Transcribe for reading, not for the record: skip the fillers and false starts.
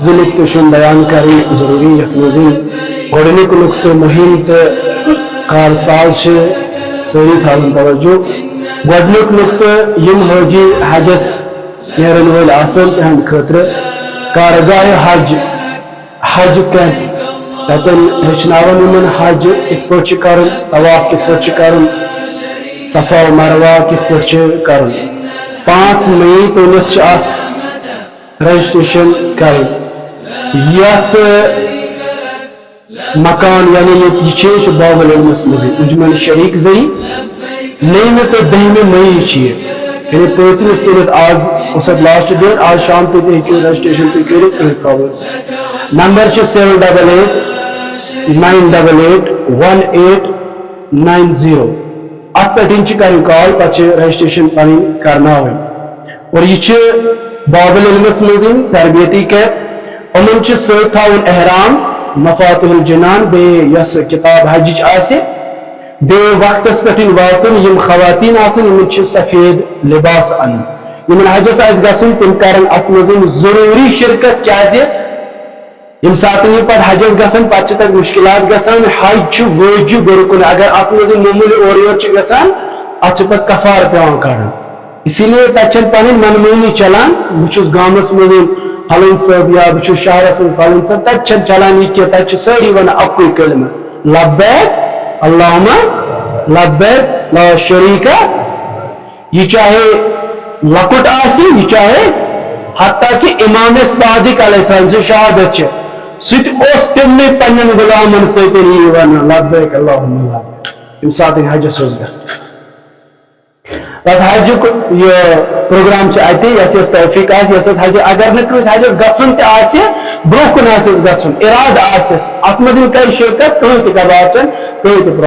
ذلکتشن بیان کریں ضروری یقین گوڑنک نقطہ مہم تو کار سال سے سوری تھاون توجہ گوڑنک نقطہ یم حجی حجس نیرن ول آسن تہند خطر کارگاہ حج حج کیمپ تتن ہچناون یمن حج کت پٲٹھۍ کرن طواف کت پٲٹھۍ کرن صفا و مروہ کت پٲٹھۍ کرن 5 مئی تونت رجسٹریشن کریں یت مکان یعنی یہ چیز باب العلمس نبی انجمن شریک زئی 9 تو 10 مئی چیز یعنی 5 تیلت آز اس لاسٹ ڈیٹ آج شام تک رجسٹریشن تھی کریں نمبر 788 988 1890 ات پہ کریں کال پہ رجسٹریشن پن کرنا اور یہ باب العلمس مزین تربیتی کیمپ امن ست تھاون احرام مفاتح الجنان بے یس کتاب حجچ آسے بے وقتس پہ واتن یم خواتین آسن یمن سفید لباس ان یمن حجس آس گھن تم کرن ات مزین ضروری شرکت کیازِ یم سات یہ پہ حجس گھن پتہ تک مشکلات گھان حج واجب بالکل اگر ات مزین معمولی اور یور گھان ات پہ کفار پیوان کڑن اسی لیے تک پن منمونی چلان بہت گامس مزین فلن صاحب یا بہت شہرس من فلن صاحب تک چلان یہ تک ساری ون اکوئی کلمہ لبیک اللہم لبیک لا شریک یہ چاہے لکٹ آسی یہ چاہے حتیٰ کہ امام صادق علیہ السلام سے شہادت ست اس تمنے پنن غلامن ست یہ ون لبیک اللہم لبیک یم سات حجس گھن بس حج یہ پروگرام اتہ یس توفیق یس حج اگر نس حجس گھن تہ برہ کن گھن ارادہ آس ات مزید کر شرکت کہیں تہ